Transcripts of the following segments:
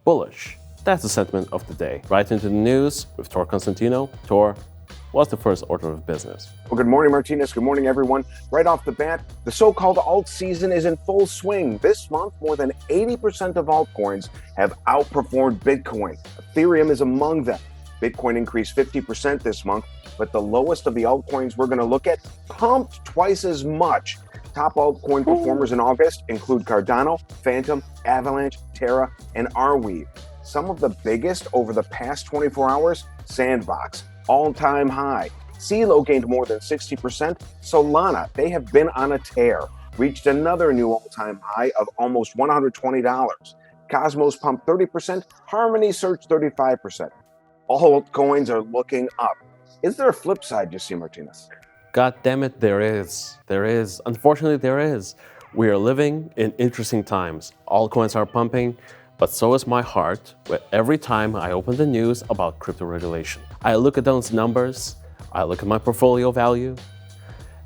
bullish. That's the sentiment of the day. Right into the news with Tor Constantino. Tor, what's the first order of business? Well, good morning, Martynas. Good morning, everyone. Right off the bat, the so-called alt season is in full swing. This month, more than 80% of altcoins have outperformed Bitcoin. Ethereum is among them. Bitcoin increased 50% this month, but the lowest of the altcoins we're going to look at pumped twice as much. Top altcoin performers in August include Cardano, Phantom, Avalanche, Terra, and Arweave. Some of the biggest over the past 24 hours, Sandbox, all-time high. Celo gained more than 60%. Solana, they have been on a tear, reached another new all-time high of almost $120. Cosmos pumped 30%, Harmony surged 35%. All altcoins are looking up. Is there a flip side, you see, Martynas? God damn it, there is. There is. Unfortunately, there is. We are living in interesting times. Altcoins are pumping, but so is my heart every time I open the news about crypto regulation. I look at those numbers, I look at my portfolio value,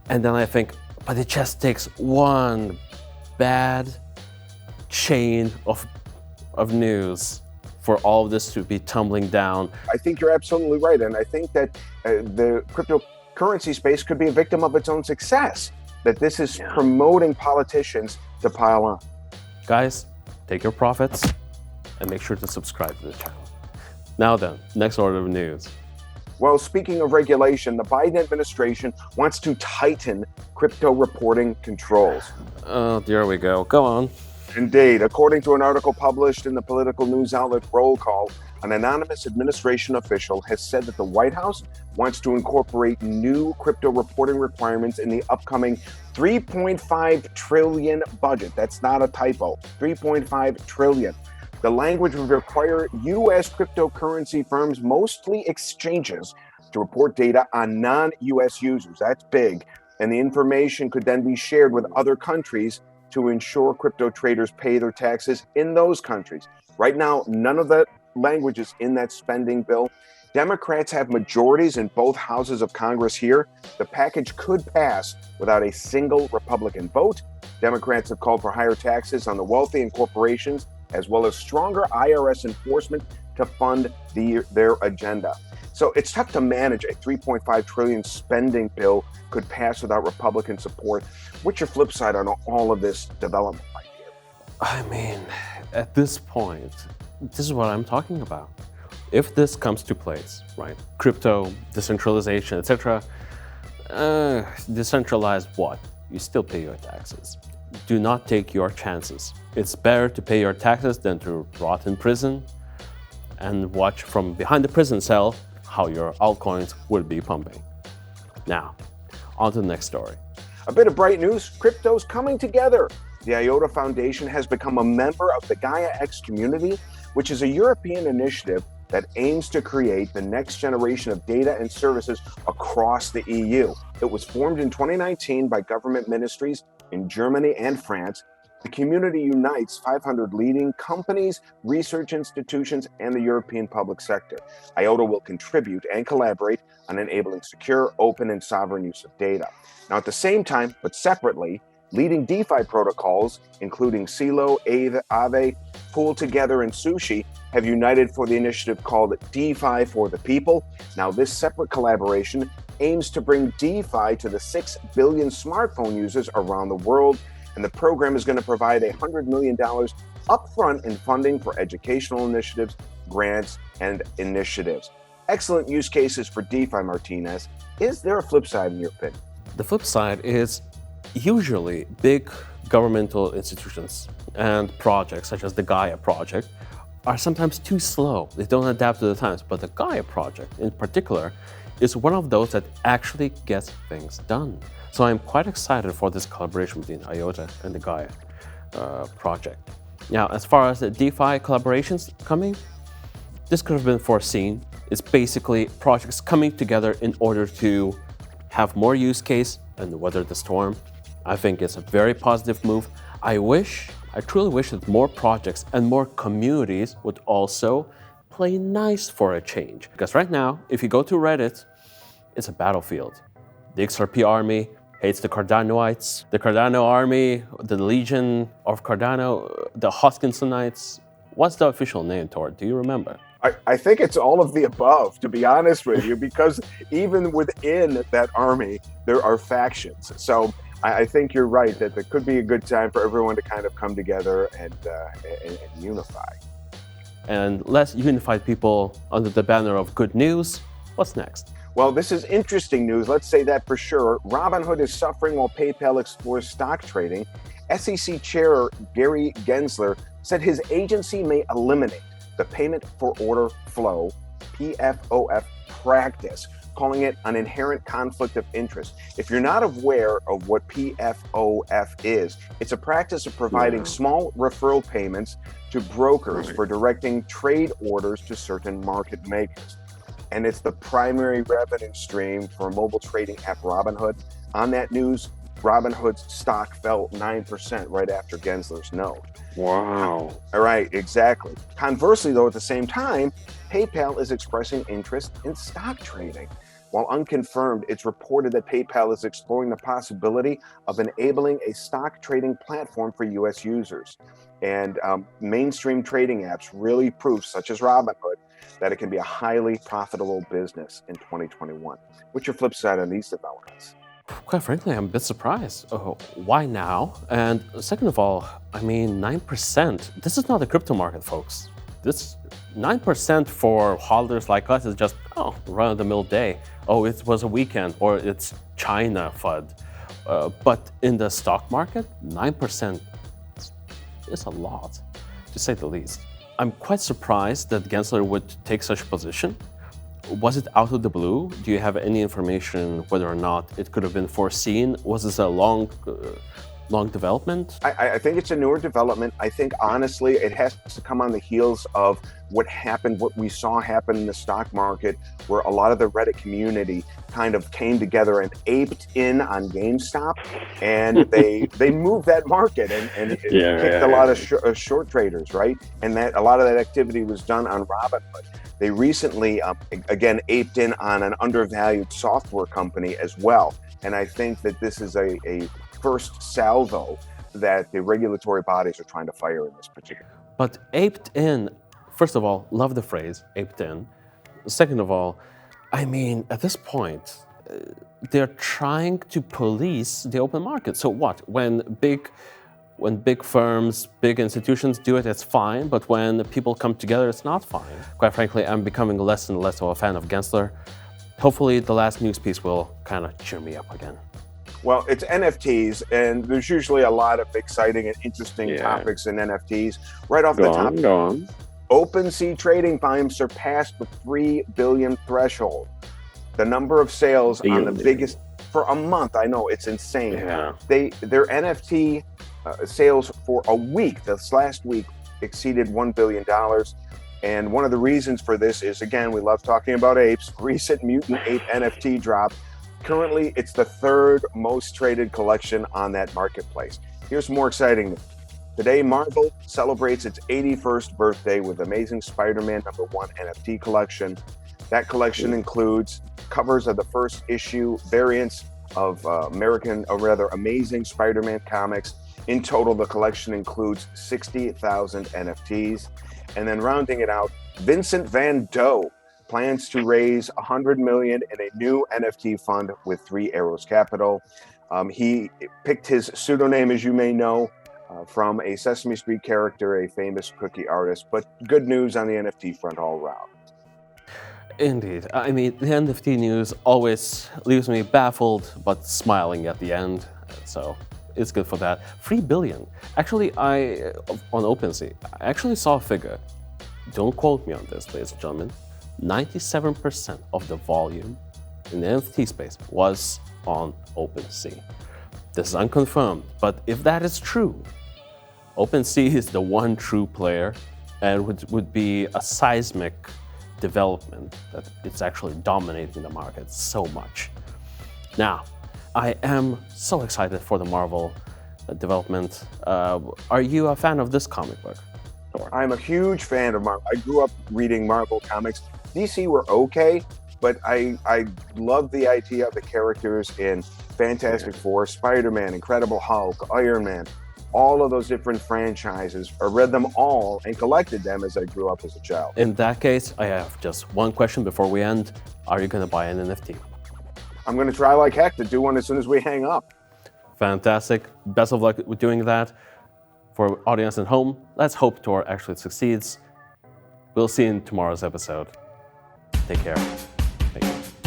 and then I think, but it just takes one bad chain of news for all of this to be tumbling down. I think you're absolutely right, and I think that the cryptocurrency space could be a victim of its own success, that this is promoting politicians to pile on. Guys, take your profits and make sure to subscribe to the channel. Now then, next order of news. Well, speaking of regulation, the Biden administration wants to tighten crypto reporting controls. Oh, there we go. Go on. Indeed. According to an article published in the political news outlet Roll Call, an anonymous administration official has said that the White House wants to incorporate new crypto reporting requirements in the upcoming $3.5 trillion budget. That's not a typo. $3.5 trillion. The language would require U.S. cryptocurrency firms, mostly exchanges, to report data on non-U.S. users. That's big. And the information could then be shared with other countries to ensure crypto traders pay their taxes in those countries. Right now, none of that language is in that spending bill. Democrats have majorities in both houses of Congress here. The package could pass without a single Republican vote. Democrats have called for higher taxes on the wealthy and corporations, as well as stronger IRS enforcement to fund their agenda. So it's tough to manage a $3.5 trillion spending bill could pass without Republican support. What's your flip side on all of this development right here? I mean, at this point, this is what I'm talking about. If this comes to place, right? Crypto, decentralization, etc. Decentralized what? You still pay your taxes. Do not take your chances. It's better to pay your taxes than to rot in prison and watch from behind the prison cell how your altcoins would be pumping. Now, on to the next story. A bit of bright news, crypto's coming together. The IOTA Foundation has become a member of the Gaia-X community, which is a European initiative that aims to create the next generation of data and services across the EU. It was formed in 2019 by government ministries in Germany and France. The community unites 500 leading companies, research institutions, and the European public sector. IOTA will contribute and collaborate on enabling secure, open, and sovereign use of data. Now, at the same time, but separately, leading DeFi protocols, including Celo, Aave, Pool Together, and Sushi, have united for the initiative called DeFi for the People. Now, this separate collaboration aims to bring DeFi to the 6 billion smartphone users around the world, and the program is going to provide $100 million upfront in funding for educational initiatives, grants, and initiatives. Excellent use cases for DeFi, Martynas. Is there a flip side in your opinion? The flip side is usually big governmental institutions and projects such as the Gaia project are sometimes too slow. They don't adapt to the times, but the Gaia project in particular is one of those that actually gets things done. So I'm quite excited for this collaboration between IOTA and the Gaia project. Now, as far as the DeFi collaborations coming, this could have been foreseen. It's basically projects coming together in order to have more use case and weather the storm. I think it's a very positive move. I truly wish that more projects and more communities would also play nice for a change. Because right now, if you go to Reddit, it's a battlefield. The XRP army hates the Cardanoites. The Cardano army, the Legion of Cardano, the Hoskinsonites What's the official name, Tor? Do you remember? I think it's all of the above, to be honest with you, because even within that army, there are factions. So I think you're right that there could be a good time for everyone to kind of come together and unify. And less unified people under the banner of good news. What's next? Well, this is interesting news. Let's say that for sure. Robinhood is suffering while PayPal explores stock trading. SEC Chair Gary Gensler said his agency may eliminate the payment for order flow, PFOF practice, calling it an inherent conflict of interest. If you're not aware of what PFOF is, it's a practice of providing small referral payments to brokers for directing trade orders to certain market makers. And it's the primary revenue stream for mobile trading app Robinhood. On that news, Robinhood's stock fell 9% right after Gensler's note. Wow. All right, exactly. Conversely, though, at the same time, PayPal is expressing interest in stock trading. While unconfirmed, it's reported that PayPal is exploring the possibility of enabling a stock trading platform for U.S. users. And mainstream trading apps really prove, such as Robinhood, that it can be a highly profitable business in 2021. What's your flip side on these developments? Quite frankly, I'm a bit surprised. Why now? And second of all, I mean, 9%. This is not the crypto market, folks. This 9% for holders like us is just, run-of-the-mill day. Oh, it was a weekend, or it's China FUD. But in the stock market, 9% is a lot, to say the least. I'm quite surprised that Gensler would take such a position. Was it out of the blue? Do you have any information whether or not it could have been foreseen? Was this a long development? I think it's a newer development. I think, honestly, it has to come on the heels of what we saw happen in the stock market, where a lot of the Reddit community kind of came together and aped in on GameStop, and they moved that market and it kicked a lot of short traders, right? And that a lot of that activity was done on Robinhood. They recently, again, aped in on an undervalued software company as well. And I think that this is a first salvo that the regulatory bodies are trying to fire in this particular. But aped in, first of all, love the phrase, aped in. Second of all, I mean, at this point, they're trying to police the open market. So what? When big firms, big institutions do it, it's fine. But when people come together, it's not fine. Quite frankly, I'm becoming less and less of a fan of Gensler. Hopefully, the last news piece will kind of cheer me up again. Well, it's NFTs, and there's usually a lot of exciting and interesting topics in NFTs. Right off the top, go on. OpenSea trading volume surpassed the 3 billion threshold. The number of sales on the biggest for a month, I know, it's insane. Yeah. Their NFT sales for a week, this last week, exceeded $1 billion. And one of the reasons for this is, again, we love talking about apes. Recent mutant ape NFT drop. Currently, it's the third most traded collection on that marketplace. Here's more exciting news. Today, Marvel celebrates its 81st birthday with Amazing Spider-Man #1 NFT collection. That collection includes covers of the first issue, variants of Amazing Spider-Man comics. In total, the collection includes 60,000 NFTs. And then rounding it out, Vincent Van Gogh plans to raise $100 million in a new NFT fund with Three Arrows Capital. He picked his pseudonym, as you may know, from a Sesame Street character, a famous cookie artist. But good news on the NFT front all around. Indeed. I mean, the NFT news always leaves me baffled, but smiling at the end. So it's good for that. 3 billion. Actually, on OpenSea, I actually saw a figure. Don't quote me on this, ladies and gentlemen. 97% of the volume in the NFT space was on OpenSea. This is unconfirmed, but if that is true, OpenSea is the one true player, and would be a seismic development that it's actually dominating the market so much. Now, I am so excited for the Marvel development. Are you a fan of this comic book? I'm a huge fan of Marvel. I grew up reading Marvel comics. DC were okay, but I love the idea of the characters in Fantastic Four, Spider-Man, Incredible Hulk, Iron Man. all of those different franchises, or read them all and collected them as I grew up as a child. In that case, I have just one question before we end. Are you going to buy an NFT? I'm going to try like heck to do one as soon as we hang up. Fantastic. Best of luck with doing that. For audience at home, let's hope Tor actually succeeds. We'll see you in tomorrow's episode. Take care. Thank you.